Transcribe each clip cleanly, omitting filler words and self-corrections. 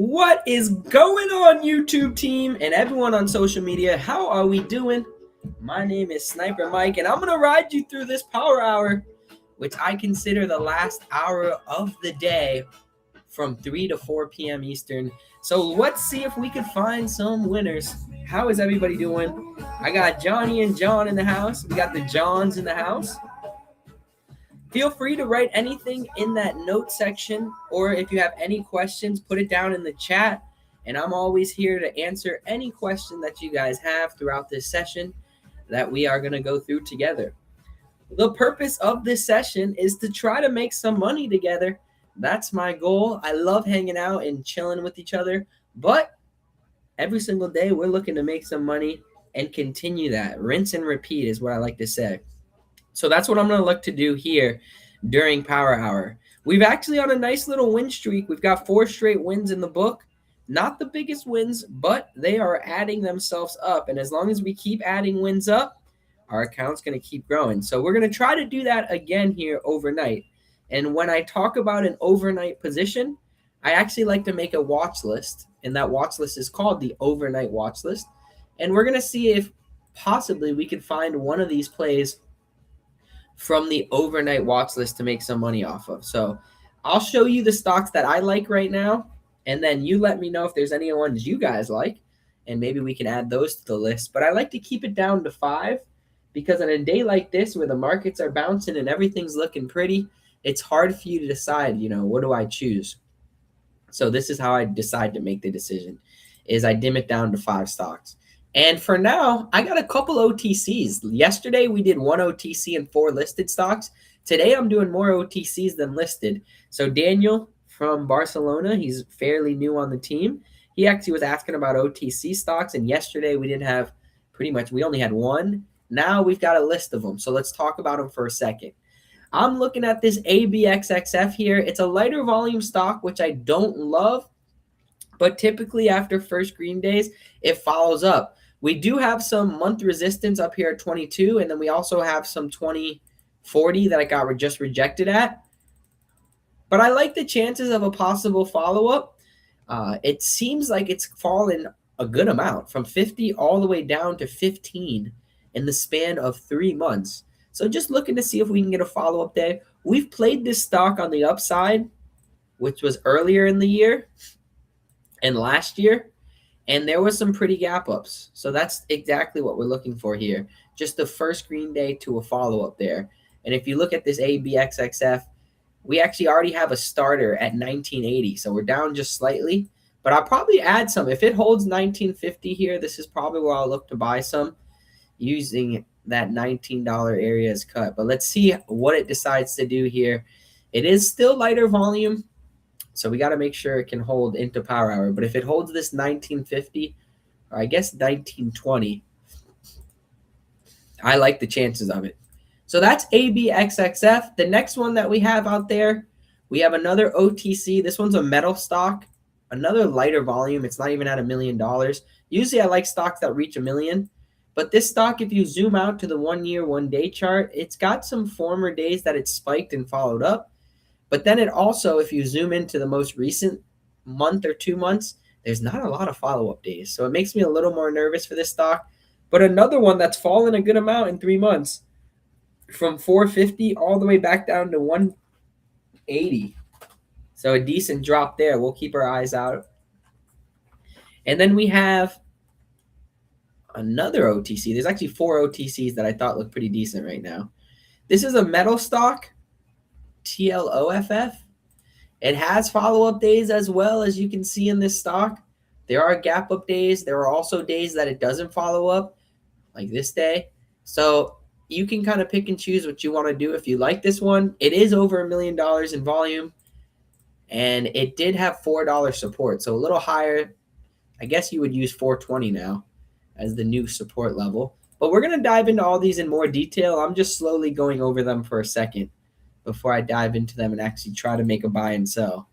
What is going on, YouTube team and everyone on social media? How are we doing? My name is Sniper Mike, and I'm going to ride you through this power hour, which I consider the last hour of the day from 3 to 4 p.m. Eastern. So let's see if we can find some winners. How is everybody doing? I got Johnny and John in the house. We got the Johns in the house. Feel free to write anything in that note section, or if you have any questions, put it down in the chat, and I'm always here to answer any question that you guys have throughout this session that we are going to go through together. The purpose of this session is to try to make some money together. That's my goal. I love hanging out and chilling with each other, but every single day we're looking to make some money and continue that. Rinse and repeat is what I like to say. So that's what I'm going to look to do here during Power Hour. We've actually on a nice little win streak. We've got 4 straight wins in the book. Not the biggest wins, but they are adding themselves up. And as long as we keep adding wins up, our account's going to keep growing. So we're going to try to do that again here overnight. And when I talk about an overnight position, I actually like to make a watch list. And that watch list is called the overnight watch list. And we're going to see if possibly we can find one of these plays from the overnight watch list to make some money off of. So I'll show you the stocks that I like right now, and then you let me know if there's any ones you guys like, and maybe we can add those to the list. But I like to keep it down to 5 because on a day like this where the markets are bouncing and everything's looking pretty, it's hard for you to decide, what do I choose? So this is how I decide to make the decision, is I dim it down to 5 stocks. And for now, I got a couple OTCs. Yesterday, we did 1 OTC and 4 listed stocks. Today, I'm doing more OTCs than listed. So Daniel from Barcelona, he's fairly new on the team. He actually was asking about OTC stocks. And yesterday, we didn't have we only had 1. Now we've got a list of them. So let's talk about them for a second. I'm looking at this ABXXF here. It's a lighter volume stock, which I don't love. But typically after first green days, it follows up. We do have some month resistance up here at 22, and then we also have some 2040 that I got just rejected at. But I like the chances of a possible follow-up. It seems like it's fallen a good amount, from 50 all the way down to 15 in the span of 3 months. So just looking to see if we can get a follow-up day. We've played this stock on the upside, which was earlier in the year and last year. And there was some pretty gap ups. So that's exactly what we're looking for here. Just the first green day to a follow-up there. And if you look at this ABXXF, we actually already have a starter at 1980. So we're down just slightly. But I'll probably add some. If it holds 1950 here, this is probably where I'll look to buy some using that $19 area as cut. But let's see what it decides to do here. It is still lighter volume. So we got to make sure it can hold into Power Hour. But if it holds this 1950, or I guess 1920, I like the chances of it. So that's ABXXF. The next one that we have out there, we have another OTC. This one's a metal stock, another lighter volume. It's not even at $1 million. Usually I like stocks that reach $1 million. But this stock, if you zoom out to the 1 year, 1 day chart, it's got some former days that it spiked and followed up. But then it also, if you zoom into the most recent month or 2 months, there's not a lot of follow-up days. So it makes me a little more nervous for this stock. But another one that's fallen a good amount in 3 months, from 450 all the way back down to 180. So a decent drop there. We'll keep our eyes out. And then we have another OTC. There's actually 4 OTCs that I thought looked pretty decent right now. This is a metal stock. TLOFF. It has follow-up days as well, as you can see in this stock. There are gap up days. There are also days that it doesn't follow up, like this day. So you can kind of pick and choose what you want to do if you like this one. It is over $1 million in volume, and it did have $4 support, so a little higher. I guess you would use 420 now as the new support level. But we're going to dive into all these in more detail. I'm just slowly going over them for a second before I dive into them and actually try to make a buy and sell.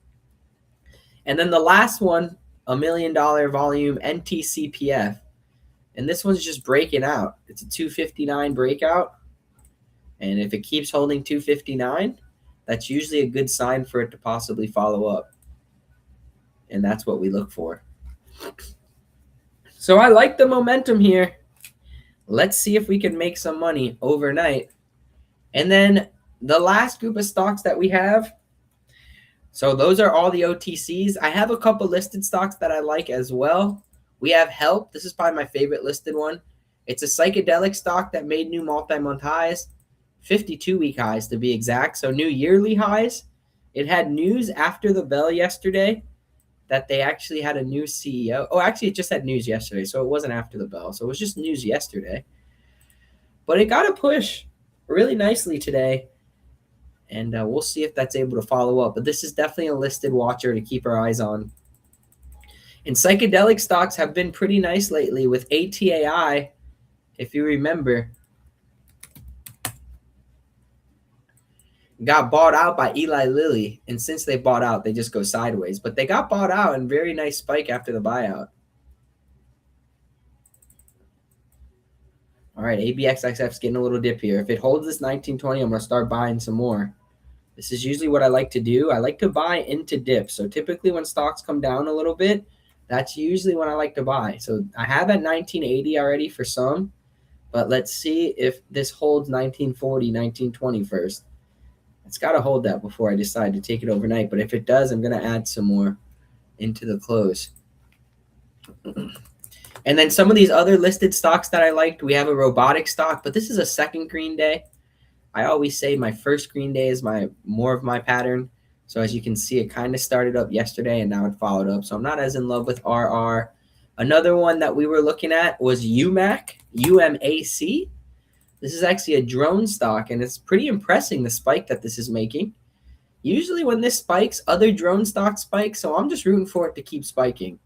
And then the last one, $1 million volume, NTCPF. And this one's just breaking out. It's a 259 breakout. And if it keeps holding 259, that's usually a good sign for it to possibly follow up. and that's what we look for. So I like the momentum here. Let's see if we can make some money overnight. And then the last group of stocks that we have, so those are all the OTCs. I have a couple listed stocks that I like as well. We have Help. This is probably my favorite listed one. It's a psychedelic stock that made new multi-month highs, 52-week highs to be exact. So new yearly highs. It had news after the bell yesterday that they actually had a new CEO. Oh, actually, it just had news yesterday, so it wasn't after the bell. So it was just news yesterday. But it got a push really nicely today, and we'll see if that's able to follow up. But this is definitely a listed watcher to keep our eyes on. And psychedelic stocks have been pretty nice lately with ATAI, if you remember, got bought out by Eli Lilly. And since they bought out, they just go sideways. But they got bought out and very nice spike after the buyout. All right, ABXXF's getting a little dip here. If it holds this 1920, I'm going to start buying some more. This is usually what I like to do. I like to buy into dips. So typically when stocks come down a little bit, that's usually when I like to buy. So I have at 1980 already for some, but let's see if this holds 1940, 1920 first. It's got to hold that before I decide to take it overnight. But if it does, I'm going to add some more into the close. And then some of these other listed stocks that I liked, we have a robotic stock, but this is a second green day. I always say my first green day is more of my pattern. So as you can see, it kind of started up yesterday and now it followed up. So I'm not as in love with RR. Another one that we were looking at was UMAC, UMAC. This is actually a drone stock, and it's pretty impressive, the spike that this is making. Usually when this spikes, other drone stocks spike, so I'm just rooting for it to keep spiking.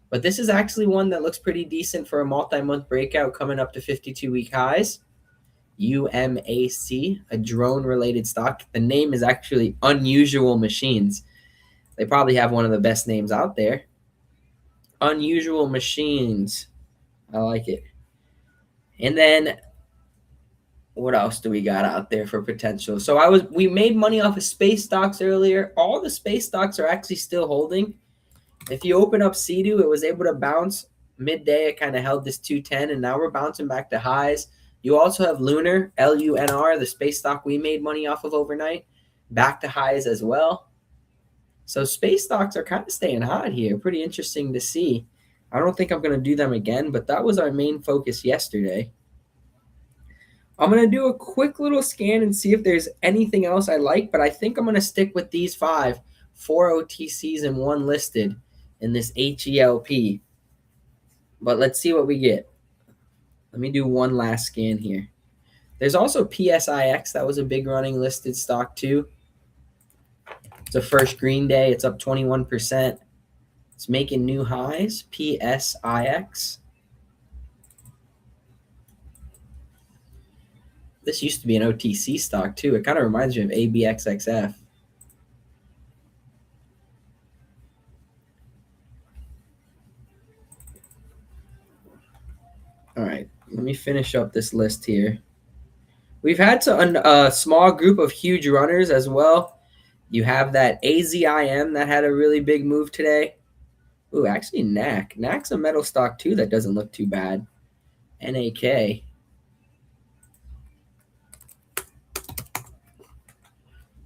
But this is actually one that looks pretty decent for a multi-month breakout coming up to 52-week highs. UMAC, a drone-related stock. The name is actually Unusual Machines. They probably have one of the best names out there. Unusual Machines. I like it. And then what else do we got out there for potential? So we made money off of space stocks earlier. All the space stocks are actually still holding. If you open up CDU, it was able to bounce midday. It kind of held this 210, and now we're bouncing back to highs. You also have Lunar, LUNR, the space stock we made money off of overnight, back to highs as well. So space stocks are kind of staying hot here. Pretty interesting to see. I don't think I'm going to do them again, but that was our main focus yesterday. I'm going to do a quick little scan and see if there's anything else I like, but I think I'm going to stick with these 4 OTCs and 1 listed in this HELP. But let's see what we get. Let me do one last scan here. There's also PSIX. That was a big running listed stock too. It's a first green day. It's up 21%. It's making new highs. PSIX. This used to be an OTC stock too. It kind of reminds me of ABXXF. All right, let me finish up this list here. We've had a small group of huge runners as well. You have that AZIM that had a really big move today. Ooh, actually NAC. NAC's a metal stock too that doesn't look too bad. NAK.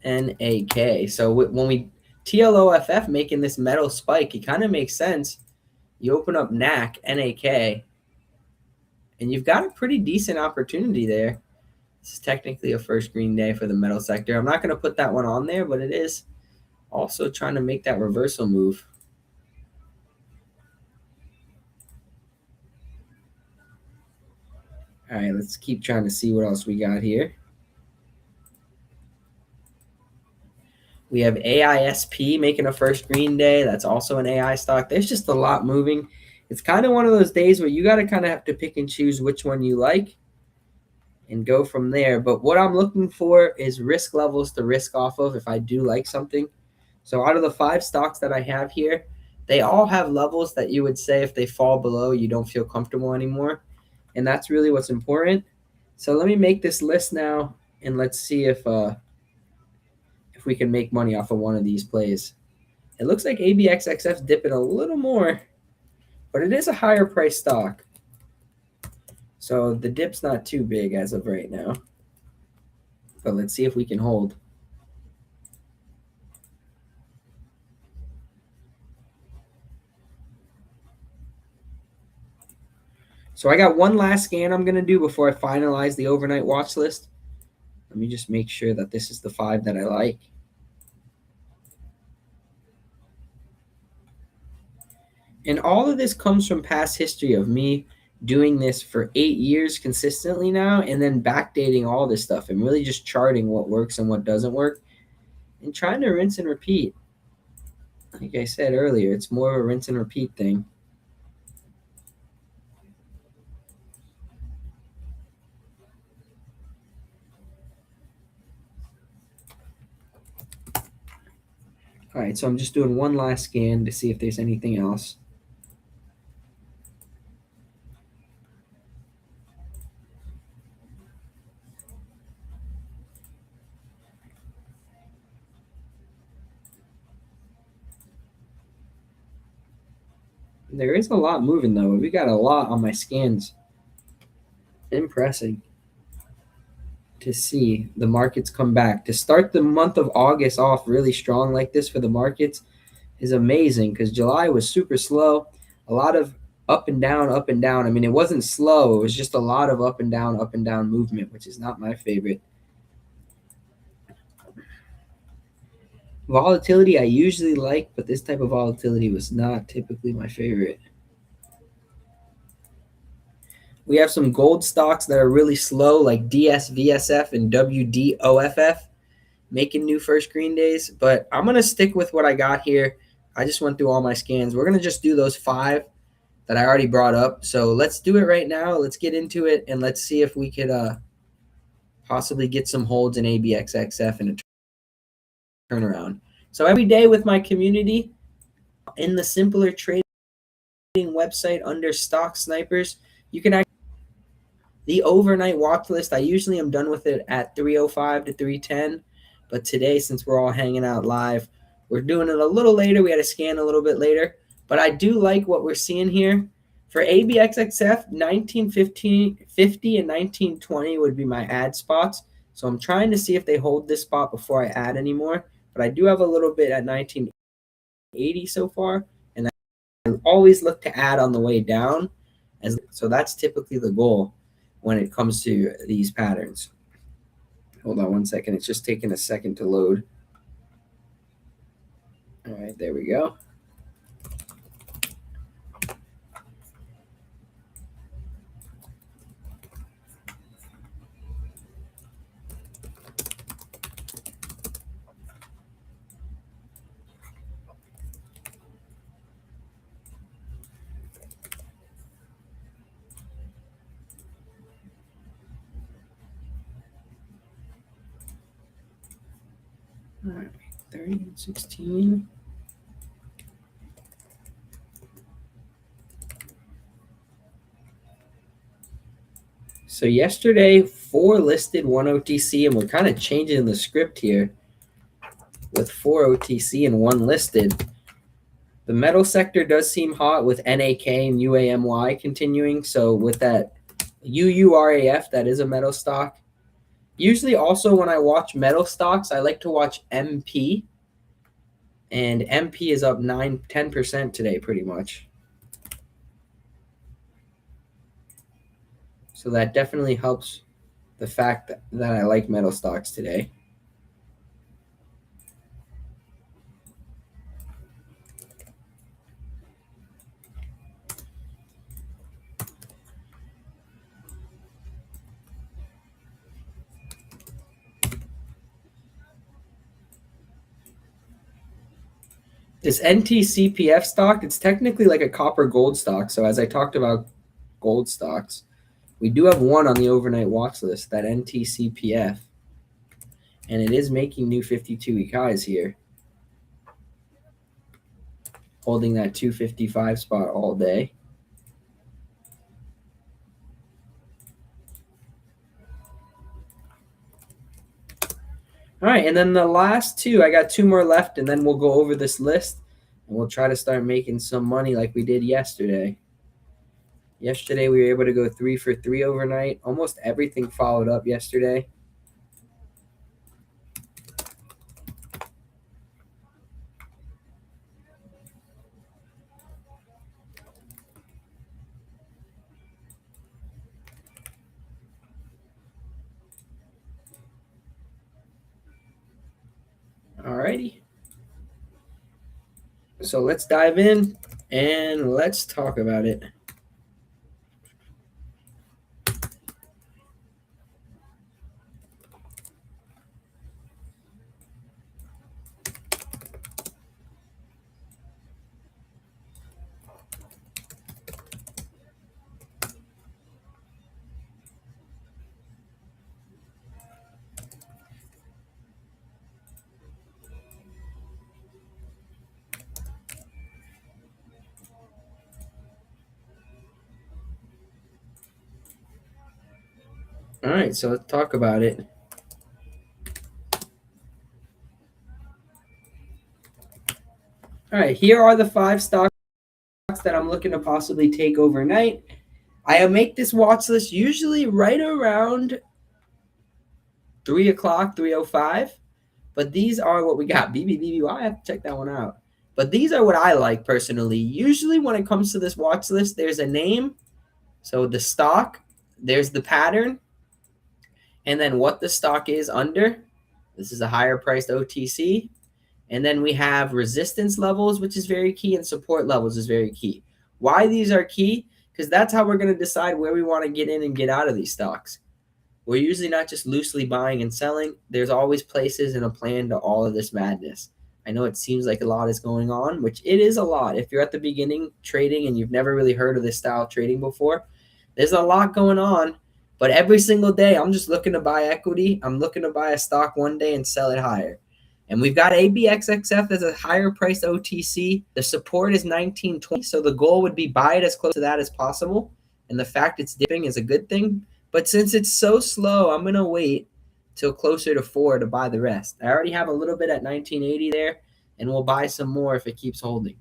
NAK. So when we TLOFF making this metal spike, it kind of makes sense. You open up NAC, NAK, and you've got a pretty decent opportunity there. This is technically a first green day for the metal sector. I'm not going to put that one on there, but it is also trying to make that reversal move. All right, let's keep trying to see what else we got here. We have AISP making a first green day. That's also an AI stock. There's just a lot moving. It's kind of one of those days where you got to kind of have to pick and choose which one you like and go from there. But what I'm looking for is risk levels to risk off of if I do like something. So out of the 5 stocks that I have here, they all have levels that you would say if they fall below, you don't feel comfortable anymore. And that's really what's important. So let me make this list now, and let's see if we can make money off of one of these plays. It looks like ABXXF's dipping a little more, but it is a higher price stock. So the dip's not too big as of right now. But let's see if we can hold. So I got one last scan I'm going to do before I finalize the overnight watch list. Let me just make sure that this is the 5 that I like. And all of this comes from past history of me doing this for 8 years consistently now, and then backdating all this stuff and really just charting what works and what doesn't work and trying to rinse and repeat. Like I said earlier, it's more of a rinse and repeat thing. All right, so I'm just doing one last scan to see if there's anything else. There is a lot moving though. We got a lot on my scans. Impressive to see the markets come back. To start the month of August off really strong like this for the markets is amazing because July was super slow. A lot of up and down, up and down. I mean, it wasn't slow. It was just a lot of up and down movement, which is not my favorite. Volatility I usually like, but this type of volatility was not typically my favorite. We have some gold stocks that are really slow, like DSVSF and WDOFF, making new first green days. But I'm going to stick with what I got here. I just went through all my scans. We're going to just do those 5 that I already brought up. So let's do it right now. Let's get into it, and let's see if we could possibly get some holds in ABXXF and a turnaround. So every day with my community in the Simpler Trading website under Stock Snipers, you can actually the overnight watch list. I usually am done with it at 3:05 to 3:10, but today, since we're all hanging out live, we're doing it a little later. We had to scan a little bit later, but I do like what we're seeing here. For ABXXF, 1950 and 1920 would be my add spots. So I'm trying to see if they hold this spot before I add anymore, but I do have a little bit at 1980 so far, and I always look to add on the way down. So that's typically the goal when it comes to these patterns. Hold on one second. It's just taking a second to load. All right, there we go. All right, 30 and 16. So yesterday, 4 listed, 1 OTC, and we're kind of changing the script here with 4 OTC and 1 listed. The metal sector does seem hot with NAK and UAMY continuing. So with that UURAF, that is a metal stock. Usually also when I watch metal stocks, I like to watch MP. And MP is up 10% today pretty much. So that definitely helps the fact that I like metal stocks today. This NTCPF stock, it's technically like a copper gold stock. So as I talked about gold stocks, we do have one on the overnight watch list, that NTCPF. And it is making new 52-week highs here. Holding that 255 spot all day. All right, and then the last 2, I got 2 more left, and then we'll go over this list. And we'll try to start making some money like we did yesterday. Yesterday, we were able to go 3 for 3 overnight. Almost everything followed up yesterday. Alrighty. So let's dive in and let's talk about it. All right, so let's talk about it. All right, here are the 5 stocks that I'm looking to possibly take overnight. I make this watch list usually right around 3 o'clock, 3:05. But these are what we got. BBBBY, I have to check that one out. But these are what I like personally. Usually when it comes to this watch list, there's a name. So the stock, there's the pattern, and then what the stock is under. This is a higher priced OTC. And then we have resistance levels, which is very key, and support levels is very key. Why these are key? Because that's how we're going to decide where we want to get in and get out of these stocks. We're usually not just loosely buying and selling. There's always places and a plan to all of this madness. I know it seems like a lot is going on, which it is a lot. If you're at the beginning trading and you've never really heard of this style of trading before, there's a lot going on. But every single day, I'm just looking to buy equity. I'm looking to buy a stock one day and sell it higher. And we've got ABXXF as a higher priced OTC. The support is 1920, so the goal would be buy it as close to that as possible. And the fact it's dipping is a good thing. But since it's so slow, I'm going to wait till closer to 4 to buy the rest. I already have a little bit at 1980 there, and we'll buy some more if it keeps holding.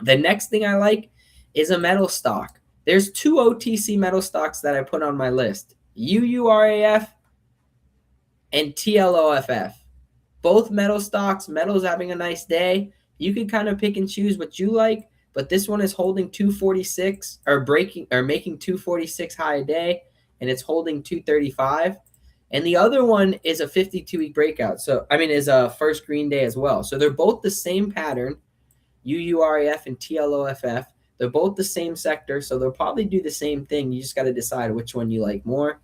The next thing I like is a metal stock. There's 2 OTC metal stocks that I put on my list, UURAF and TLOFF. Both metal stocks. Metal's having a nice day. You can kind of pick and choose what you like, but this one is holding 246 or making 246 high a day, and it's holding 235. And the other one is a 52-week breakout. So, is a first green day as well. So they're both the same pattern, UURAF and TLOFF. They're both the same sector, so they'll probably do the same thing. You just got to decide which one you like more.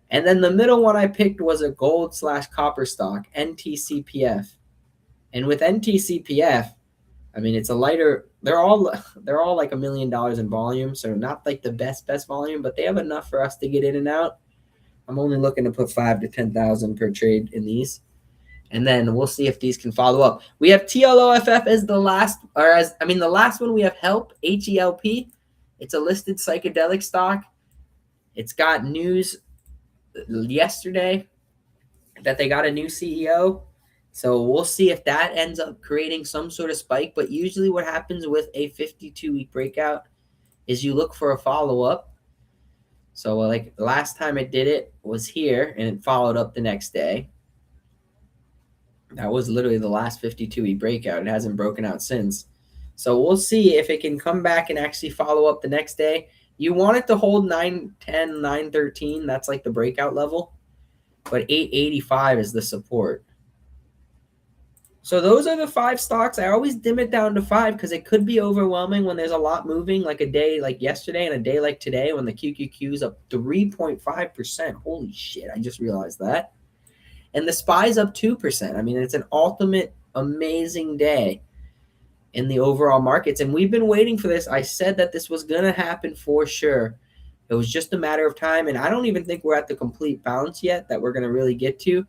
And then the middle one I picked was a gold/copper stock, NTCPF. And with NTCPF, it's a lighter. They're all like $1 million in volume, so not like the best volume, but they have enough for us to get in and out. I'm only looking to put 5 to 10,000 per trade in these, and then we'll see if these can follow up. We have TLOFF as the last, the last one. We have HELP, HELP. It's a listed psychedelic stock. It's got news yesterday that they got a new CEO. So we'll see if that ends up creating some sort of spike. But usually what happens with a 52-week breakout is you look for a follow-up. So like last time it did it was here, and it followed up the next day. That was literally the last 52-week breakout. It hasn't broken out since. So we'll see if it can come back and actually follow up the next day. You want it to hold 910, 913. That's like the breakout level. But 885 is the support. So those are the 5 stocks. I always dim it down to 5 because it could be overwhelming when there's a lot moving, like a day like yesterday and a day like today when the QQQ is up 3.5%. Holy shit, I just realized that. And the SPY's up 2%. It's an ultimate amazing day in the overall markets. And we've been waiting for this. I said that this was going to happen for sure. It was just a matter of time. And I don't even think we're at the complete bounce yet that we're going to really get to.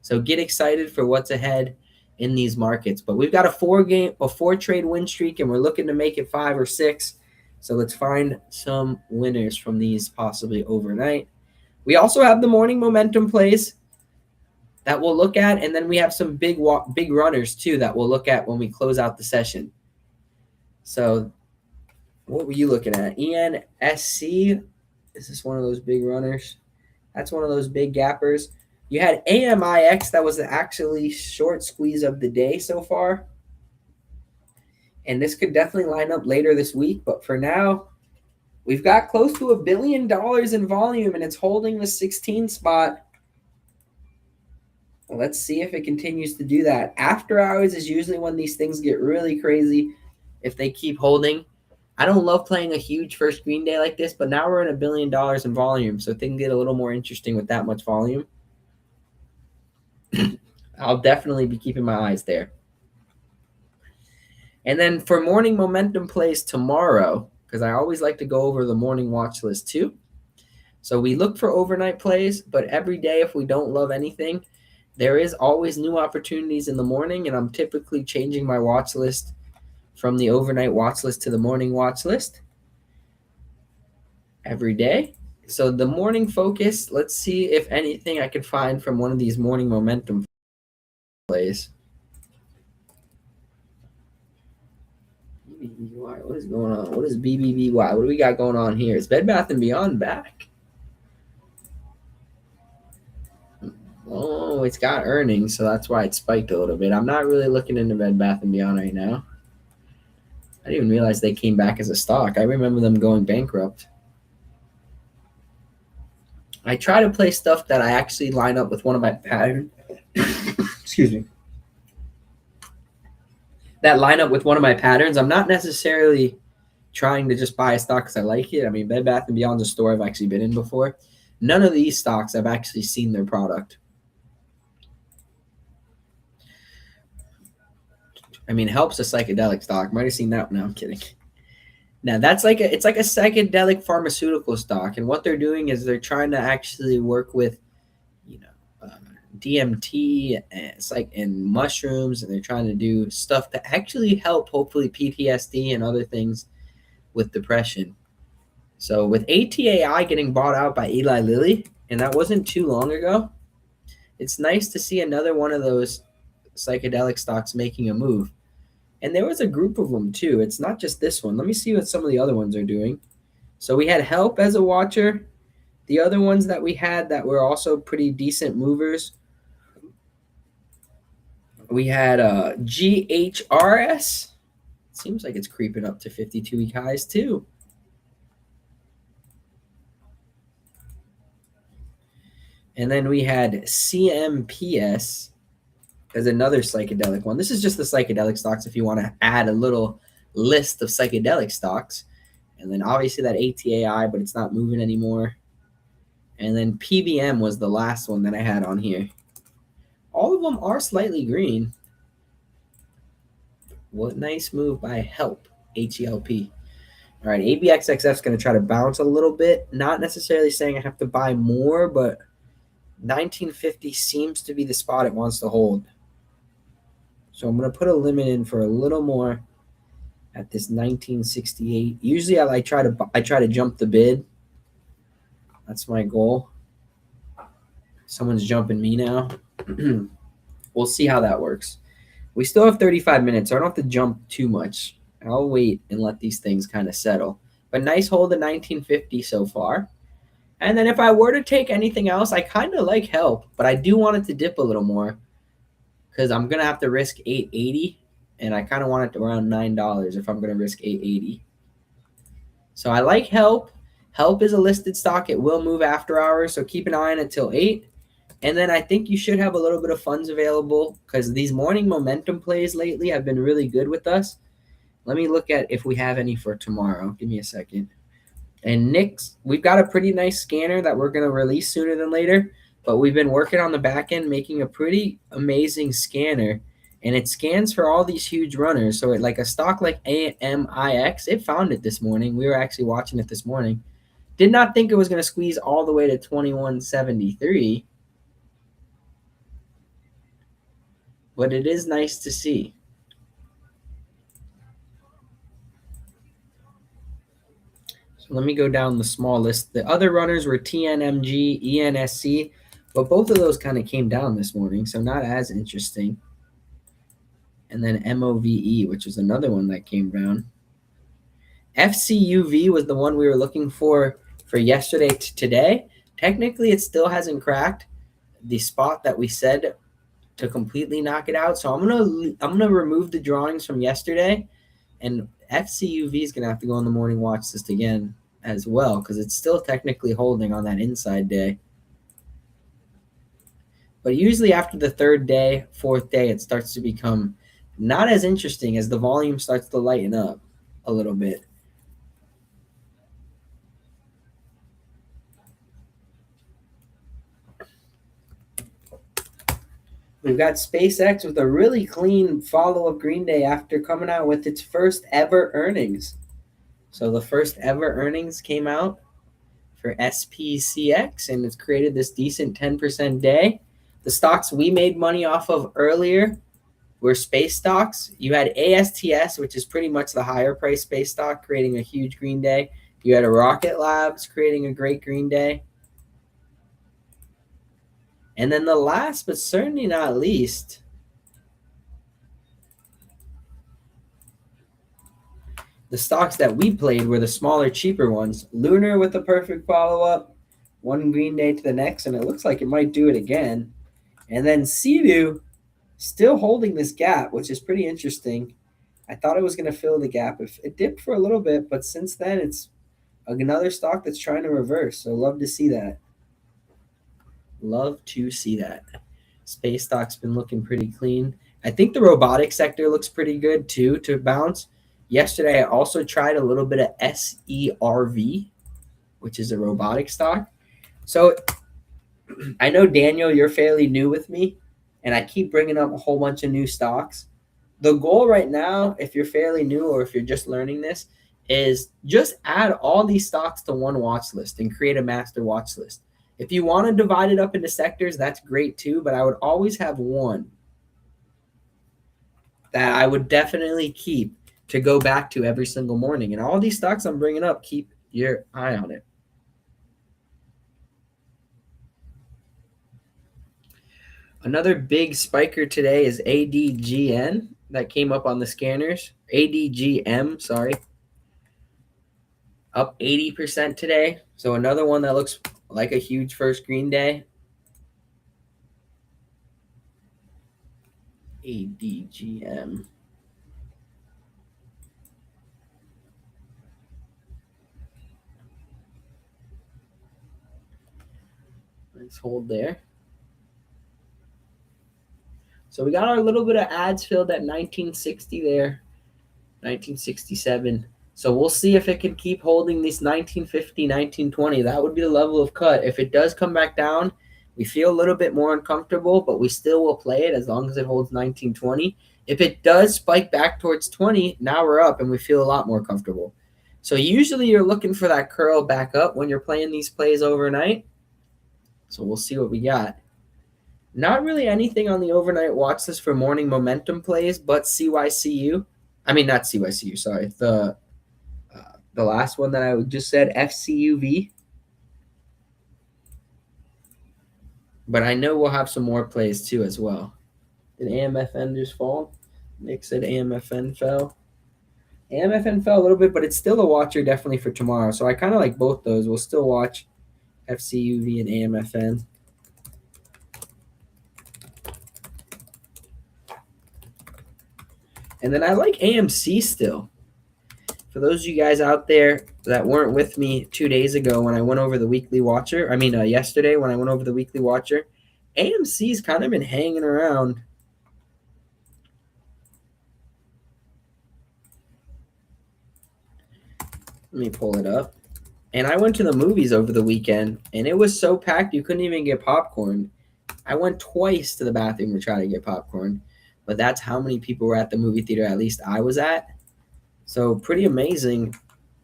So get excited for what's ahead in these markets. But we've got a 4-trade win streak, and we're looking to make it 5 or 6. So let's find some winners from these possibly overnight. We also have the morning momentum plays that we'll look at, and then we have some big runners too that we'll look at when we close out the session. So what were you looking at? ENSC, is this one of those big runners? That's one of those big gappers. You had AMIX, that was the actually short squeeze of the day so far. And this could definitely line up later this week. But for now, we've got close to $1 billion in volume, and it's holding the 16 spot. Well, let's see if it continues to do that. After hours is usually when these things get really crazy if they keep holding. I don't love playing a huge first green day like this, but now we're in $1 billion in volume, so things get a little more interesting with that much volume. I'll definitely be keeping my eyes there. And then for morning momentum plays tomorrow, because I always like to go over the morning watch list too. So we look for overnight plays, but every day if we don't love anything, there is always new opportunities in the morning, and I'm typically changing my watch list from the overnight watch list to the morning watch list every day. So the morning focus, let's see if anything I can find from one of these morning momentum plays. BBBY, what is going on? What is BBBY? What do we got going on here? Is Bed Bath & Beyond back? Oh, it's got earnings, so that's why it spiked a little bit. I'm not really looking into Bed Bath & Beyond right now. I didn't even realize they came back as a stock. I remember them going bankrupt. I try to play stuff that I actually line up with one of my patterns. Excuse me. That line up with one of my patterns. I'm not necessarily trying to just buy a stock because I like it. I mean, Bed Bath & Beyond's a store I've actually been in before. None of these stocks I've actually seen their product. I mean, Help's a psychedelic stock. Might have seen that. No, I'm kidding. Now that's it's like a psychedelic pharmaceutical stock, and what they're doing is they're trying to actually work with, DMT and mushrooms, and they're trying to do stuff to actually help hopefully PTSD and other things with depression. So with ATAI getting bought out by Eli Lilly, and that wasn't too long ago, it's nice to see another one of those psychedelic stocks making a move. And there was a group of them too. It's not just this one. Let me see what some of the other ones are doing. So we had Help as a watcher. The other ones that we had that were also pretty decent movers, we had GHRS. Seems like it's creeping up to 52-week highs too. And then we had CMPS as another psychedelic one. This is just the psychedelic stocks if you want to add a little list of psychedelic stocks. And then obviously that ATAI, but it's not moving anymore. And then PBM was the last one that I had on here. All of them are slightly green. What nice move by Help, HELP. All right, ABXXF is going to try to bounce a little bit. Not necessarily saying I have to buy more, but 1950 seems to be the spot it wants to hold. So I'm going to put a limit in for a little more at this 1968. Usually I try to jump the bid. That's my goal. Someone's jumping me now. We'll see how that works. We still have 35 minutes, so I don't have to jump too much. I'll wait and let these things kind of settle. But nice hold at 1950 so far. And then if I were to take anything else, I kind of like Help, but I do want it to dip a little more because I'm going to have to risk $8.80, and I kind of want it to around $9 if I'm going to risk $8.80. So I like Help. Help is a listed stock. It will move after hours, so keep an eye on it till 8. And then I think you should have a little bit of funds available because these morning momentum plays lately have been really good with us. Let me look at if we have any for tomorrow. Give me a second. And Nick's, we've got a pretty nice scanner that we're going to release sooner than later, but we've been working on the back end making a pretty amazing scanner, and it scans for all these huge runners. So like a stock like AMIX, it found it this morning. We were actually watching it this morning. Did not think it was going to squeeze all the way to 2173, but it is nice to see. Let me go down the small list. The other runners were TNMG, ENSC. But both of those kind of came down this morning, so not as interesting. And then MOVE, which was another one that came down. FCUV was the one we were looking for yesterday to today. Technically, it still hasn't cracked the spot that we said to completely knock it out. So I'm gonna remove the drawings from yesterday, and FCUV is gonna have to go on the morning watch list again as well because it's still technically holding on that inside day. But usually after the third day, fourth day, it starts to become not as interesting as the volume starts to lighten up a little bit. We've got SpaceX with a really clean follow-up Green Day after coming out with its first ever earnings. So the first ever earnings came out for SPCX, and it's created this decent 10% day. The stocks we made money off of earlier were space stocks. You had ASTS, which is pretty much the higher price space stock, creating a huge Green Day. You had a Rocket Labs creating a great Green Day. And then the last, but certainly not least, the stocks that we played were the smaller, cheaper ones. Lunar with a perfect follow-up, one Green Day to the next, and it looks like it might do it again. And then Sea-Doo still holding this gap, which is pretty interesting. I thought it was going to fill the gap. If it dipped for a little bit, but since then it's another stock that's trying to reverse. So love to see that. Love to see that. Space stock's been looking pretty clean. I think the robotic sector looks pretty good too to bounce. Yesterday, I also tried a little bit of SERV, which is a robotic stock. So I know, Daniel, you're fairly new with me, and I keep bringing up a whole bunch of new stocks. The goal right now, if you're fairly new or if you're just learning this, is just add all these stocks to one watch list and create a master watch list. If you want to divide it up into sectors, that's great too, but I would always have one that I would definitely keep to go back to every single morning. And all these stocks I'm bringing up, keep your eye on it. Another big spiker today is ADGN that came up on the scanners. ADGM, sorry. Up 80% today. So another one that looks like a huge first Green Day. ADGM. Let's hold there. So we got our little bit of ads filled at 1960 there, 1967. So we'll see if it can keep holding this 1950, 1920. That would be the level of cut. If it does come back down, we feel a little bit more uncomfortable, but we still will play it as long as it holds 1920. If it does spike back towards 20, now we're up and we feel a lot more comfortable. So usually you're looking for that curl back up when you're playing these plays overnight. So we'll see what we got. Not really anything on the overnight watch list for morning momentum plays, but CYCU. I mean, not CYCU, sorry. The last one that I just said, FCUV. But I know we'll have some more plays too as well. Did AMFN just fall? Nick said AMFN fell. AMFN fell a little bit, but it's still a watcher definitely for tomorrow. So I kind of like both those. We'll still watch FCUV and AMFN. And then I like AMC still. For those of you guys out there that weren't with me 2 days ago when I went over the weekly watcher, yesterday when I went over the weekly watcher, AMC's kind of been hanging around. Let me pull it up. And I went to the movies over the weekend, and it was so packed you couldn't even get popcorn. I went twice to the bathroom to try to get popcorn, but that's how many people were at the movie theater, at least I was at. So pretty amazing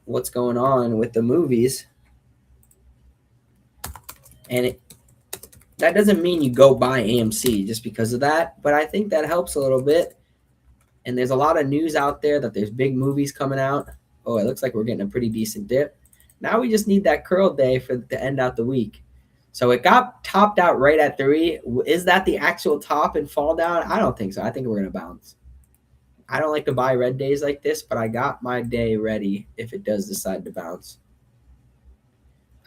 what's going on with the movies. And that doesn't mean you go buy AMC just because of that, but I think that helps a little bit. And there's a lot of news out there that there's big movies coming out. Oh, it looks like we're getting a pretty decent dip. Now we just need that curl day to end out the week. So it got topped out right at 3. Is that the actual top and fall down? I don't think so. I think we're going to bounce. I don't like to buy red days like this, but I got my day ready if it does decide to bounce.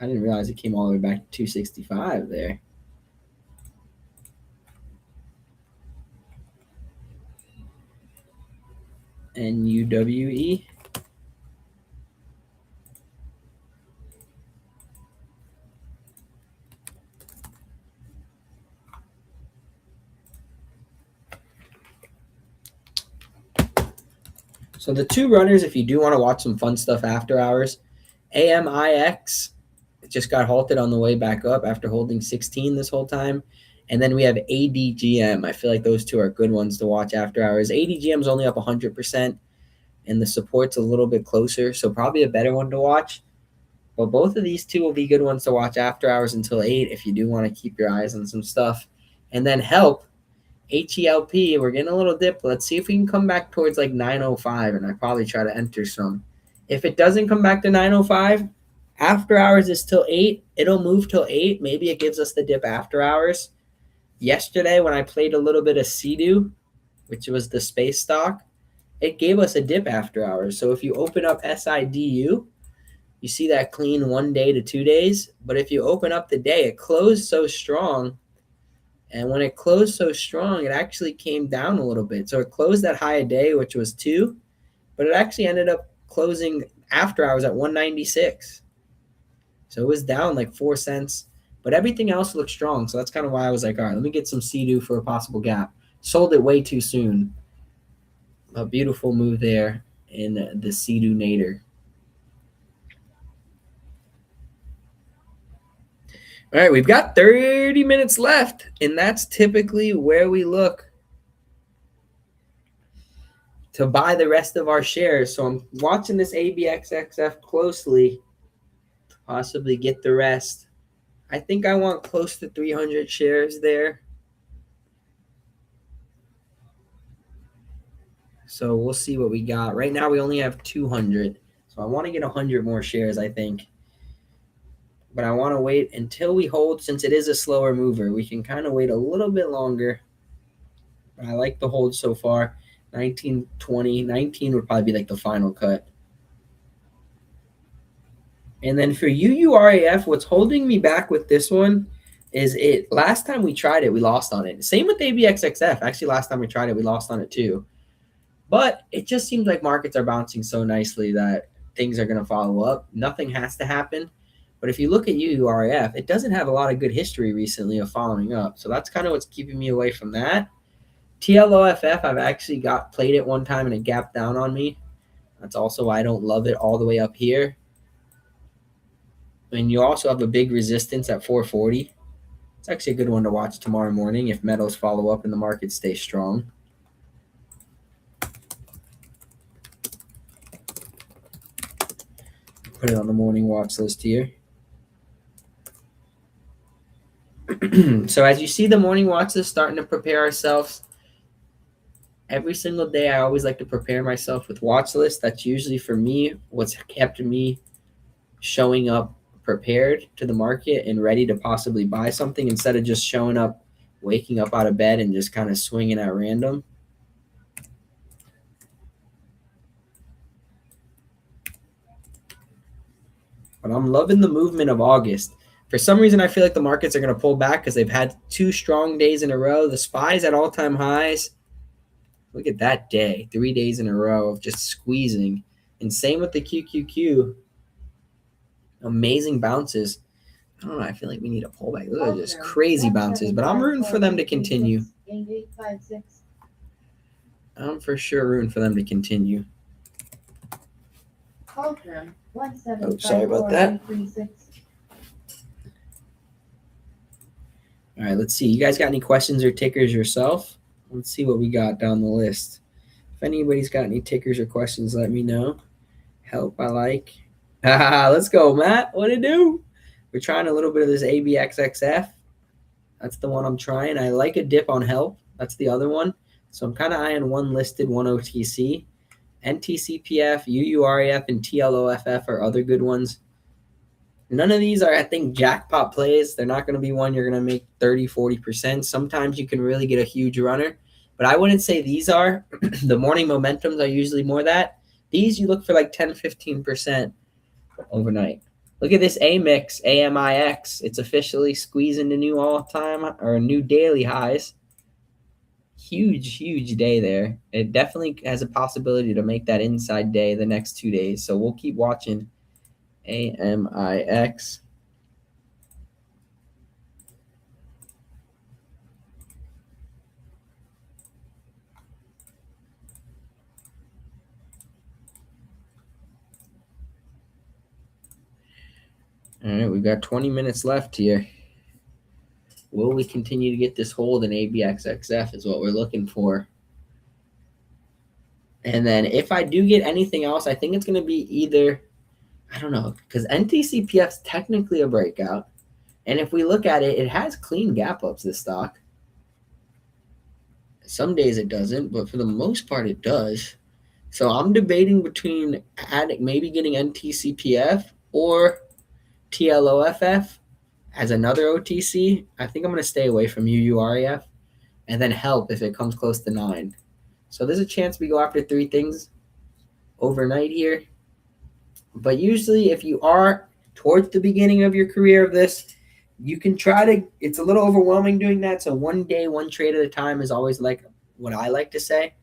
I didn't realize it came all the way back to 265 there. NUWE. So the two runners, if you do want to watch some fun stuff after hours, AMIX just got halted on the way back up after holding 16 this whole time. And then we have ADGM. I feel like those two are good ones to watch after hours. ADGM is only up 100%, and the support's a little bit closer, so probably a better one to watch. But both of these two will be good ones to watch after hours until 8 if you do want to keep your eyes on some stuff. And then HELP, HELP, we're getting a little dip. Let's see if we can come back towards like 905, and I probably try to enter some. If it doesn't come back to 905, after hours is till 8. It'll move till 8. Maybe it gives us the dip after hours. Yesterday, when I played a little bit of CDU, which was the space stock, it gave us a dip after hours. So if you open up SIDU, you see that clean 1 day to 2 days. But if you open up the day, it closed so strong. And when it closed so strong, it actually came down a little bit. So it closed that high a day, which was 2, but it actually ended up closing after hours at 196. So it was down like 4 cents, but everything else looked strong. So that's kind of why I was like, all right, let me get some CDU for a possible gap. Sold it way too soon. A beautiful move there in the CDU Nader. All right, we've got 30 minutes left, and that's typically where we look to buy the rest of our shares. So I'm watching this ABXXF closely to possibly get the rest. I think I want close to 300 shares there. So we'll see what we got. Right now we only have 200. So I want to get 100 more shares, I think. But I want to wait until we hold, since it is a slower mover. We can kind of wait a little bit longer. But I like the hold so far. 19, 20, 19 would probably be like the final cut. And then for UURAF, what's holding me back with this one is it. Last time we tried it, we lost on it. Same with ABXXF. Actually, last time we tried it, we lost on it too. But it just seems like markets are bouncing so nicely that things are going to follow up. Nothing has to happen. But if you look at UURAF, it doesn't have a lot of good history recently of following up. So that's kind of what's keeping me away from that. TLOFF, I've actually played it one time and it gapped down on me. That's also why I don't love it all the way up here. And you also have a big resistance at 440. It's actually a good one to watch tomorrow morning if metals follow up and the market stays strong. Put it on the morning watch list here. So as you see the morning watch list, starting to prepare ourselves. Every single day I always like to prepare myself with watch lists. That's usually for me what's kept me showing up prepared to the market and ready to possibly buy something instead of just showing up, waking up out of bed and just kind of swinging at random. But I'm loving the movement of August. For some reason, I feel like the markets are going to pull back because they've had 2 strong days in a row. The SPY's at all-time highs. Look at that day, 3 days in a row of just squeezing. And same with the QQQ. Amazing bounces. I don't know. I feel like we need a pullback. Those are just crazy bounces, but I'm rooting for them to continue. I'm for sure rooting for them to continue. Oh, sorry about that. All right, let's see. You guys got any questions or tickers yourself? Let's see what we got down the list. If anybody's got any tickers or questions, let me know. Help, I like. Let's go, Matt. What it do? We're trying a little bit of this ABXXF. That's the one I'm trying. I like a dip on help. That's the other one. So I'm kind of eyeing one listed, one OTC. NTCPF, UURAF, and TLOFF are other good ones. None of these are, I think, jackpot plays. They're not going to be one you're going to make 30, 40%. Sometimes you can really get a huge runner, but I wouldn't say these are. The morning momentums are usually more that. These you look for like 10, 15% overnight. Look at this AMIX, AMIX. It's officially squeezing the new all-time or new daily highs. Huge day there. It definitely has a possibility to make that inside day the next 2 days. So we'll keep watching AMIX. All right, we've got 20 minutes left here. Will we continue to get this hold in ABXXF is what we're looking for. And then if I do get anything else, I think it's going to be either, I don't know, because NTCPF is technically a breakout. And if we look at it, it has clean gap ups, this stock. Some days it doesn't, but for the most part it does. So I'm debating between maybe getting NTCPF or TLOFF as another OTC. I think I'm going to stay away from UUREF and then help if it comes close to 9. So there's a chance we go after 3 things overnight here. But usually if you are towards the beginning of your career of this, you can try to, it's a little overwhelming doing that. So one day, one trade at a time is always like what I like to say.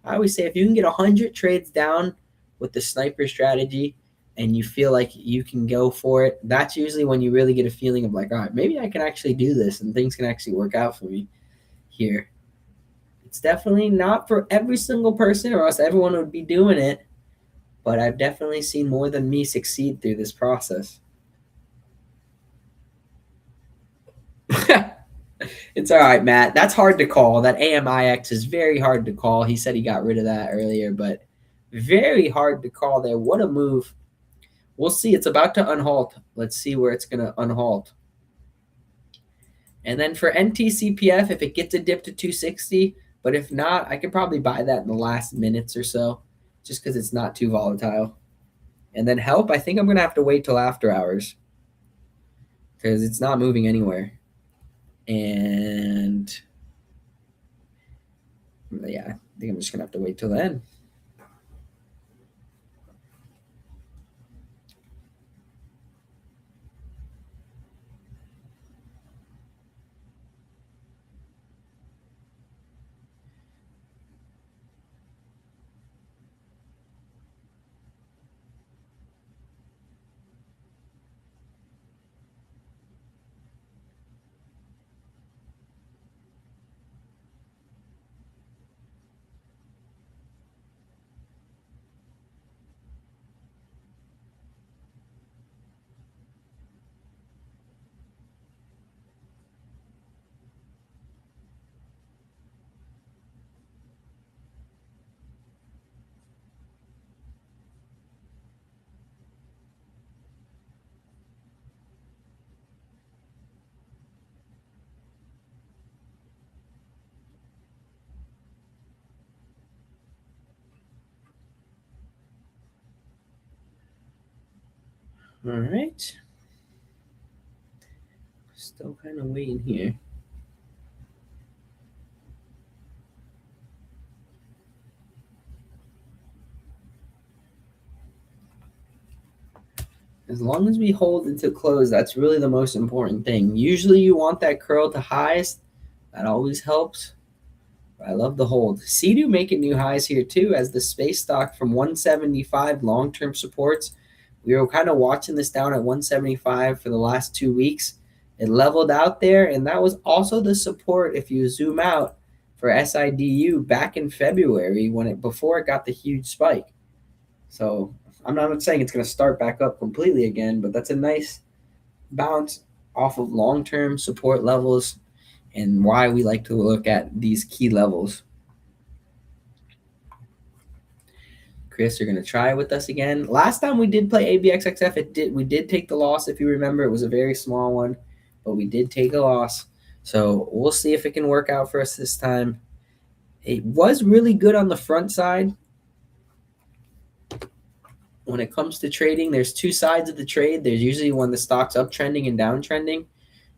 I always say if you can get 100 trades down with the sniper strategy and you feel like you can go for it, that's usually when you really get a feeling of like, all right, maybe I can actually do this and things can actually work out for me here. It's definitely not for every single person or else everyone would be doing it, but I've definitely seen more than me succeed through this process. It's all right, Matt. That's hard to call. That AMIX is very hard to call. He said he got rid of that earlier, but very hard to call there. What a move. We'll see. It's about to unhalt. Let's see where it's going to unhalt. And then for NTCPF, if it gets a dip to 260, but if not, I could probably buy that in the last minutes or so just because it's not too volatile. And then help, I think I'm going to have to wait till after hours because it's not moving anywhere. And yeah, I think I'm just going to have to wait till then. All right. Still kind of waiting here. As long as we hold it to close, that's really the most important thing. Usually you want that curl to highs. That always helps. I love the hold. CDU making new highs here too as the space stock from 175 long-term supports. We were kind of watching this down at 175 for the last 2 weeks. It leveled out there, and that was also the support if you zoom out for SIDU back in February before it got the huge spike. So I'm not saying it's going to start back up completely again, but that's a nice bounce off of long-term support levels and why we like to look at these key levels. Chris, you're going to try with us again. Last time we did play ABXXF, we did take the loss. If you remember, it was a very small one, but we did take a loss. So we'll see if it can work out for us this time. It was really good on the front side. when it comes to trading, there's two sides of the trade. There's usually when the stock's uptrending and downtrending.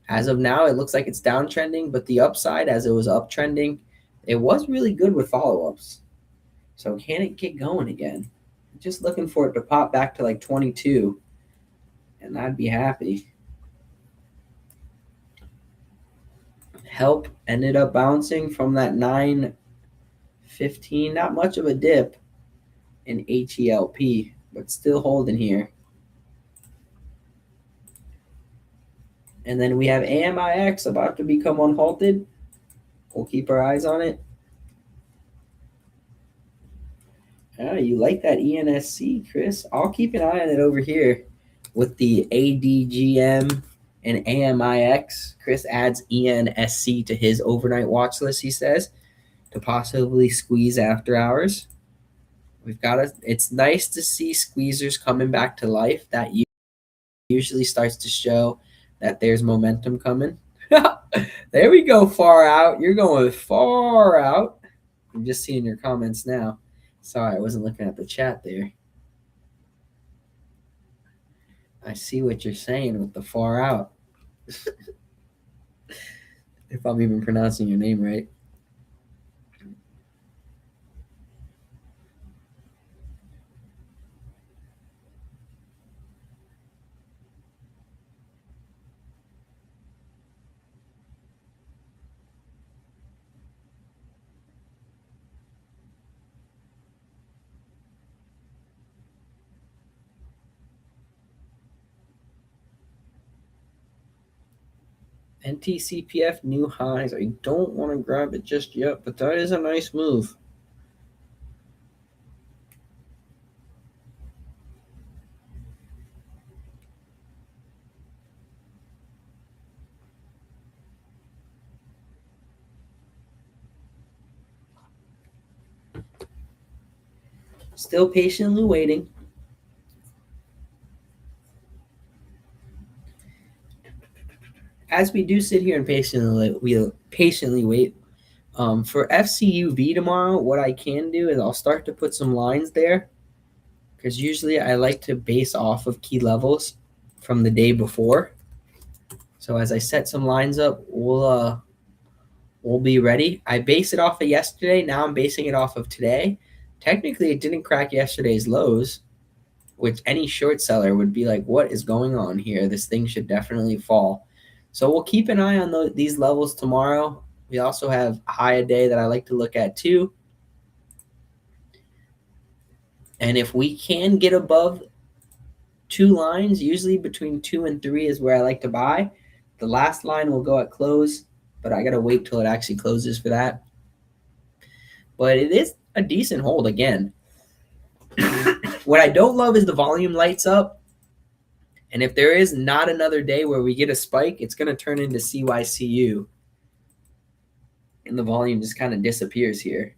As of now, it looks like it's downtrending, but the upside, as it was uptrending, it was really good with follow-ups. So can it get going again? Just looking for it to pop back to like 22, and I'd be happy. Help ended up bouncing from that 915, not much of a dip in HELP, but still holding here. And then we have AMIX about to become unhalted. We'll keep our eyes on it. Ah, you like that ENSC, Chris? I'll keep an eye on it over here with the ADGM and AMIX. Chris adds ENSC to his overnight watch list, he says, to possibly squeeze after hours. We've got to, it's nice to see squeezers coming back to life. That usually starts to show that there's momentum coming. There we go, far out. You're going far out. I'm just seeing your comments now. Sorry, I wasn't looking at the chat there. I see what you're saying with the far out. If I'm even pronouncing your name right. NTCPF new highs. I don't want to grab it just yet, but that is a nice move. Still patiently waiting. As we do sit here and patiently wait, for FCUV tomorrow, what I can do is I'll start to put some lines there, because usually I like to base off of key levels from the day before. So as I set some lines up, we'll be ready. I base it off of yesterday. Now I'm basing it off of today. Technically, it didn't crack yesterday's lows, which any short seller would be like, what is going on here? This thing should definitely fall. So we'll keep an eye on these levels tomorrow. We also have high a day that I like to look at too. And if we can get above 2 lines, usually between 2 and 3 is where I like to buy. The last line will go at close, but I got to wait till it actually closes for that. But it is a decent hold again. What I don't love is the volume lights up. And if there is not another day where we get a spike, it's going to turn into CYCU. And the volume just kind of disappears here,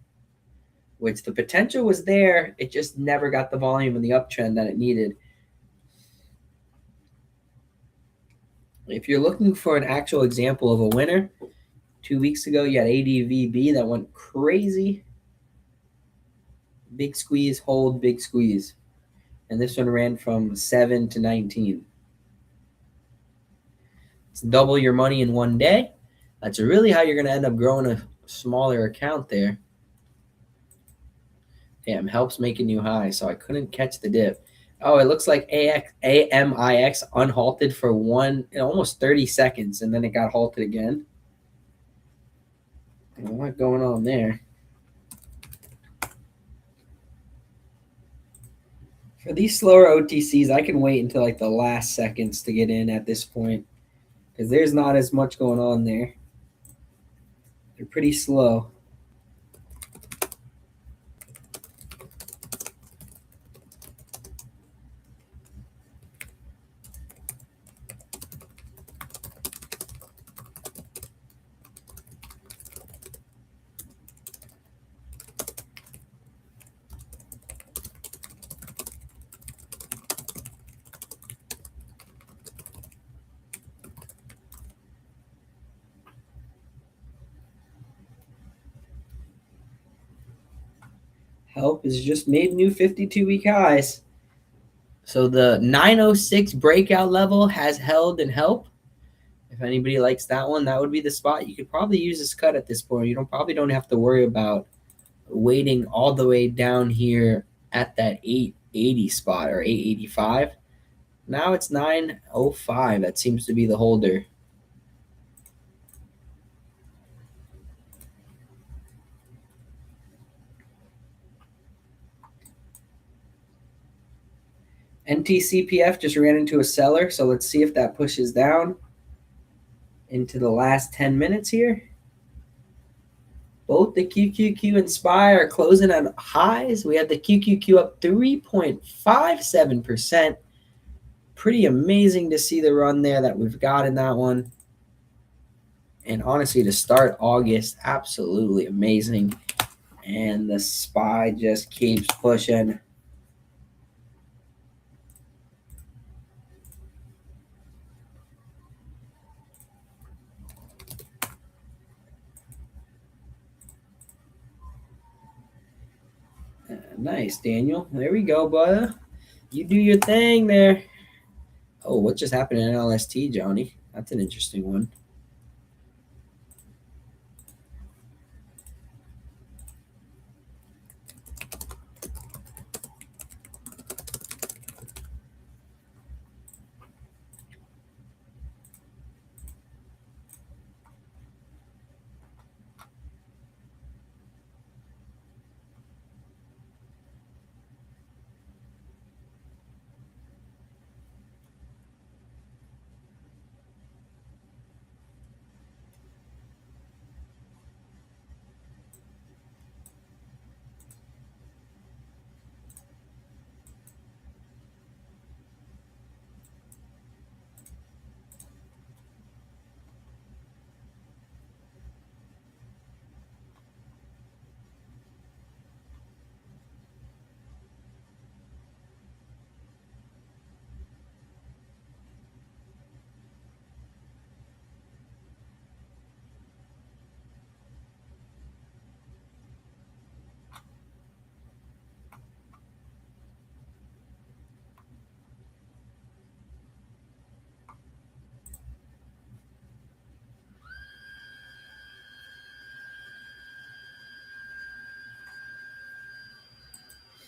which the potential was there. It just never got the volume and the uptrend that it needed. If you're looking for an actual example of a winner, 2 weeks ago, you had ADVB that went crazy. Big squeeze, hold, big squeeze. And this one ran from 7 to 19. It's double your money in one day. That's really how you're going to end up growing a smaller account there. Damn, helps make a new high, so I couldn't catch the dip. Oh, it looks like AMIX unhalted for almost 30 seconds, and then it got halted again. What's going on there? For these slower OTCs, I can wait until like the last seconds to get in at this point, because there's not as much going on there. They're pretty slow. Help has just made new 52-week highs. So the 906 breakout level has held and help. If anybody likes that one, that would be the spot. You could probably use this cut at this point. You don't have to worry about waiting all the way down here at that 880 spot or 885. Now it's 905. That seems to be the holder. NTCPF just ran into a seller, so let's see if that pushes down into the last 10 minutes here. Both the QQQ and SPY are closing at highs. We have the QQQ up 3.57%. Pretty amazing to see the run there that we've got in that one. And honestly, to start August, absolutely amazing. And the SPY just keeps pushing. Nice, Daniel. There we go, brother. You do your thing there. Oh, what just happened in LST, Johnny? That's an interesting one.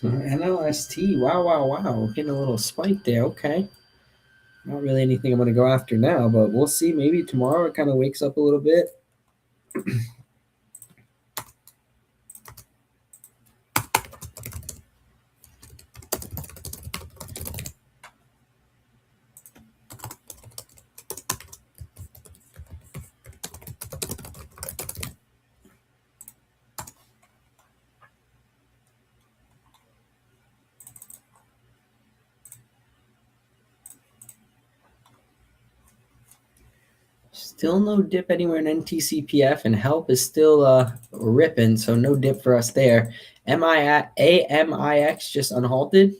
NLST. Wow. Getting a little spike there. Okay. Not really anything I'm going to go after now, but we'll see. Maybe tomorrow it kind of wakes up a little bit. Still no dip anywhere in NTCPF, and help is still ripping, so no dip for us there. AMIX just unhalted.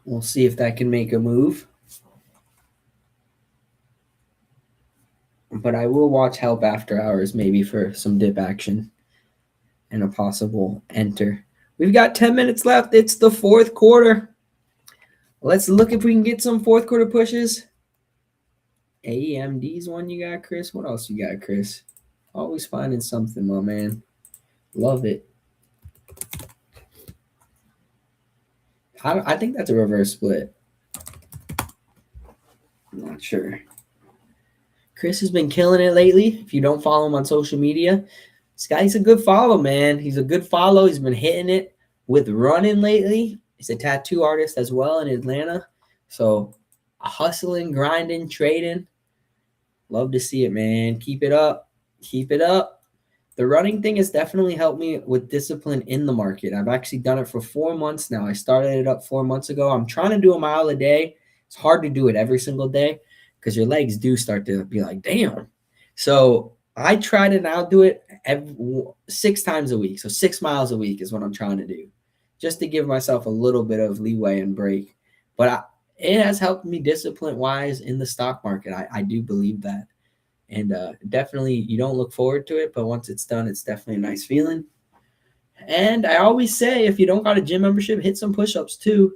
We'll see if that can make a move. But I will watch help after hours maybe for some dip action and a possible enter. We've got 10 minutes left. It's the fourth quarter. Let's look if we can get some fourth quarter pushes. AMD's one you got, Chris. What else you got, Chris? Always finding something, my man. Love it. I think that's a reverse split. I'm not sure. Chris has been killing it lately. If you don't follow him on social media, this guy's a good follow, man. He's a good follow. He's been hitting it with running lately. He's a tattoo artist as well in Atlanta. So hustling, grinding, trading. Love to see it, man. Keep it up. Keep it up. The running thing has definitely helped me with discipline in the market. I've actually done it for 4 months now. I started it up 4 months ago. I'm trying to do a mile a day. It's hard to do it every single day because your legs do start to be like, damn. So I try to now do it 6 times a week. So 6 miles a week is what I'm trying to do, just to give myself a little bit of leeway and break. But it has helped me discipline wise in the stock market. I do believe that. And definitely, you don't look forward to it, but once it's done, it's definitely a nice feeling. And I always say, if you don't got a gym membership, hit some push-ups too.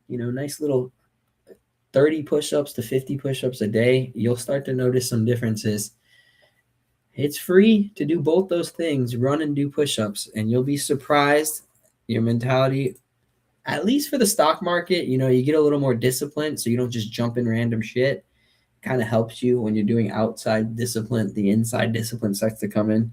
Nice little 30 push-ups to 50 push-ups a day. You'll start to notice some differences. It's free to do both those things, run and do push-ups, and you'll be surprised. Your mentality, at least for the stock market, you get a little more disciplined, so you don't just jump in random shit. Kind of helps you when you're doing outside discipline. The inside discipline starts to come in.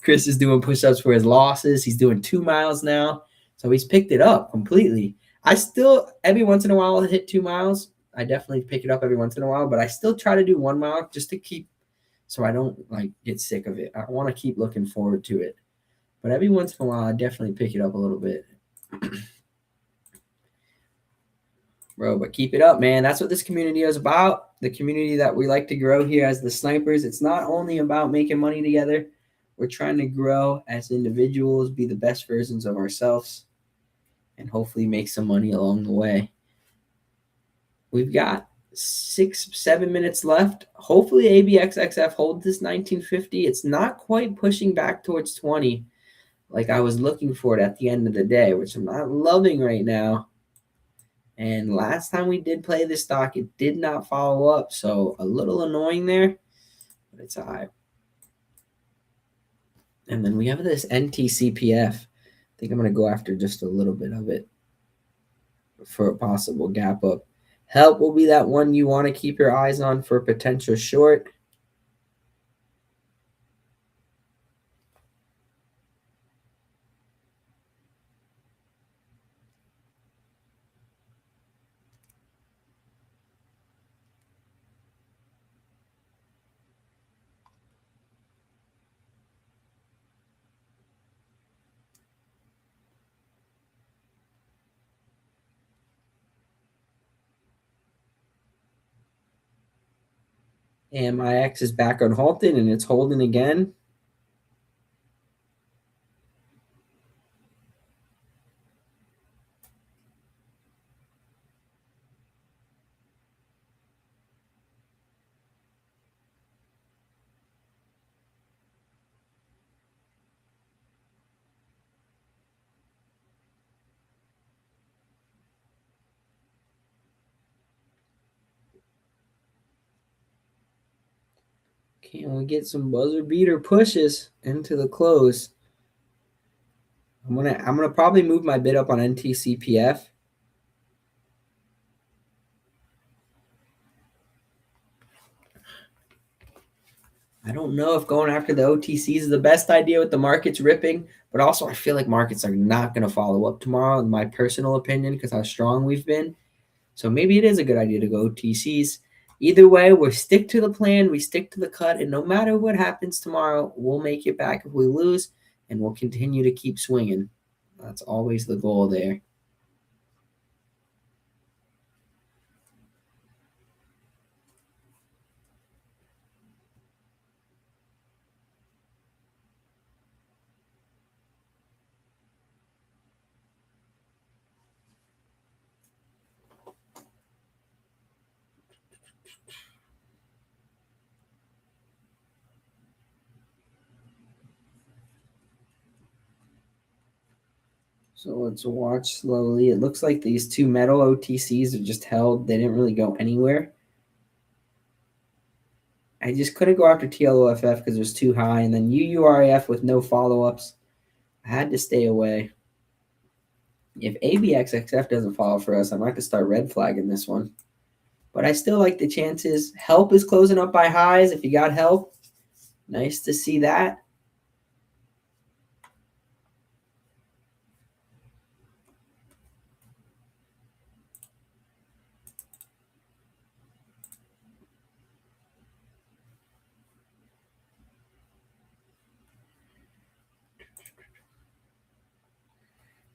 Chris is doing push-ups for his losses. He's doing 2 miles now, so he's picked it up completely. I still, every once in a while, hit 2 miles. I definitely pick it up every once in a while, but I still try to do 1 mile just to keep, so I don't get sick of it. I want to keep looking forward to it, but every once in a while, I definitely pick it up a little bit. Bro, but keep it up, man. That's what this community is about. The community that we like to grow here as the Snipers. It's not only about making money together. We're trying to grow as individuals, be the best versions of ourselves, and hopefully make some money along the way. We've got 6-7 minutes left. Hopefully ABXXF holds this 1950. It's not quite pushing back towards 20 like I was looking for it at the end of the day, which I'm not loving right now. And last time we did play this stock, it did not follow up. So a little annoying there, but it's all right. And then we have this NTCPF. I think I'm going to go after just a little bit of it for a possible gap up. Help will be that one you want to keep your eyes on for potential short. And my X is back on halted, and it's holding again. Can we get some buzzer beater pushes into the close? I'm gonna probably move my bid up on NTCPF. I don't know if going after the OTCs is the best idea with the markets ripping, but also I feel like markets are not going to follow up tomorrow, in my personal opinion, because how strong we've been. So maybe it is a good idea to go OTCs. Either way, we stick to the plan, we stick to the cut, and no matter what happens tomorrow, we'll make it back if we lose, and we'll continue to keep swinging. That's always the goal there. So let's watch slowly. It looks like these two metal OTCs are just held. They didn't really go anywhere. I just couldn't go after TLOFF because it was too high. And then UURAF with no follow-ups. I had to stay away. If ABXXF doesn't follow for us, I might have to start red flagging this one. But I still like the chances. Help is closing up by highs. If you got help, nice to see that.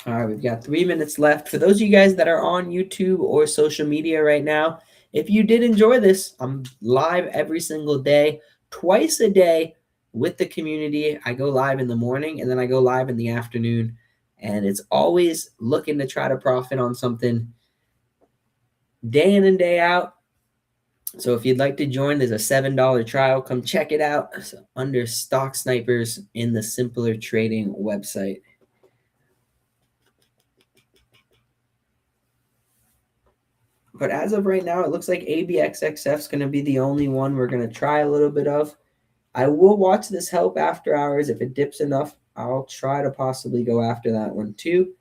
All right, we've got 3 minutes left. For those of you guys that are on YouTube or social media right now, if you did enjoy this, I'm live every single day, twice a day with the community. I go live in the morning and then I go live in the afternoon. And it's always looking to try to profit on something. day in and day out. So if you'd like to join, there's a $7 trial. Come check it out under Stock Snipers in the Simpler Trading website. But as of right now, it looks like ABXXF is going to be the only one we're going to try a little bit of. I will watch this help after hours. If it dips enough, I'll try to possibly go after that one too.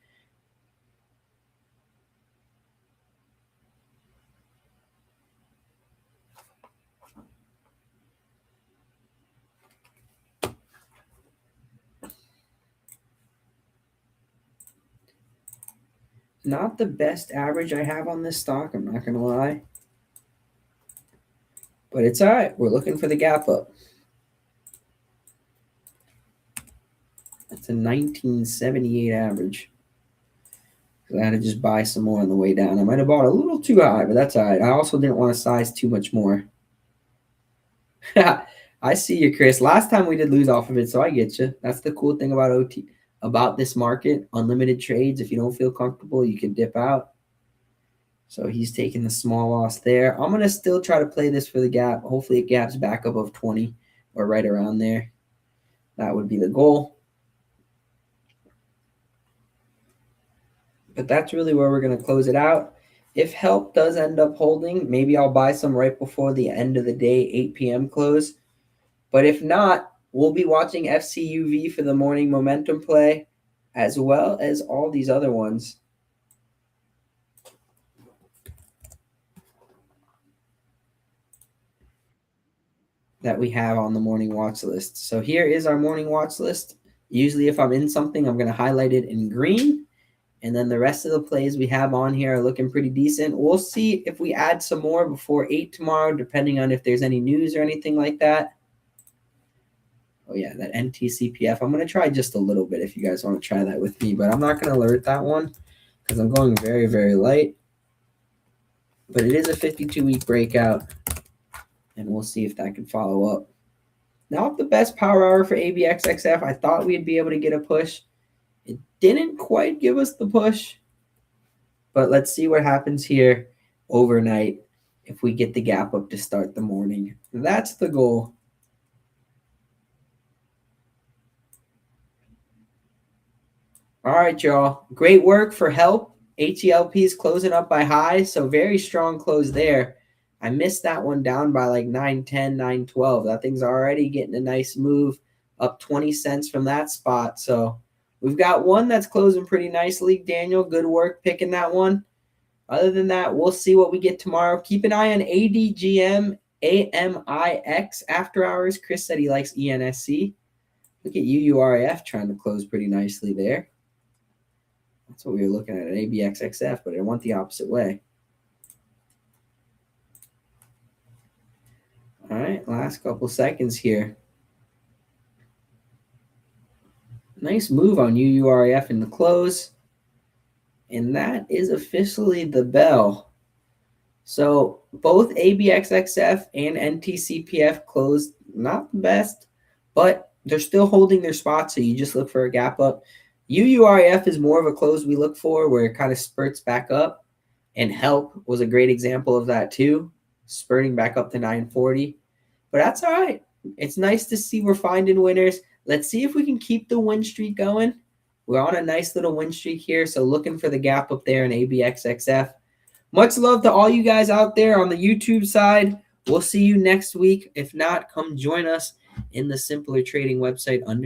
Not the best average I have on this stock, I'm not going to lie. But it's all right. We're looking for the gap up. That's a 1978 average. I had to just buy some more on the way down. I might have bought a little too high, but that's all right. I also didn't want to size too much more. I see you, Chris. Last time we did lose off of it, so I get you. That's the cool thing about about this market. Unlimited trades. If you don't feel comfortable, you can dip out. So he's taking the small loss there. I'm going to still try to play this for the gap. Hopefully it gaps back above 20 or right around there. That would be the goal. But that's really where we're going to close it out. If help does end up holding, maybe I'll buy some right before the end of the day, 8 p.m. close. But if not, we'll be watching FCUV for the morning momentum play, as well as all these other ones. That we have on the morning watch list. So here is our morning watch list. Usually if I'm in something, I'm going to highlight it in green. And then the rest of the plays we have on here are looking pretty decent. We'll see if we add some more before 8 tomorrow, depending on if there's any news or anything like that. Oh, yeah, that NTCPF. I'm going to try just a little bit if you guys want to try that with me. But I'm not going to alert that one because I'm going very, very light. But it is a 52-week breakout. And we'll see if that can follow up. Not the best power hour for ABXXF. I thought we'd be able to get a push. It didn't quite give us the push. But let's see what happens here overnight if we get the gap up to start the morning. That's the goal. All right, y'all. Great work for help. HELP is closing up by high, so very strong close there. I missed that one down by like 9.10, 9.12. That thing's already getting a nice move, up 20 cents from that spot. So we've got one that's closing pretty nicely. Daniel, good work picking that one. Other than that, we'll see what we get tomorrow. Keep an eye on ADGM, AMIX after hours. Chris said he likes ENSC. Look at UURF trying to close pretty nicely there. That's what we were looking at ABXXF, but I went the opposite way. All right, last couple seconds here. Nice move on UURF in the close. And that is officially the bell. So both ABXXF and NTCPF closed not the best, but they're still holding their spot, so you just look for a gap up. UURF is more of a close we look for where it kind of spurts back up, and help was a great example of that too, spurting back up to 940. But that's all right. It's nice to see we're finding winners. Let's see if we can keep the win streak going. We're on a nice little win streak here, so looking for the gap up there in ABXXF. Much love to all you guys out there on the YouTube side. We'll see you next week. If not, come join us in the Simpler Trading website under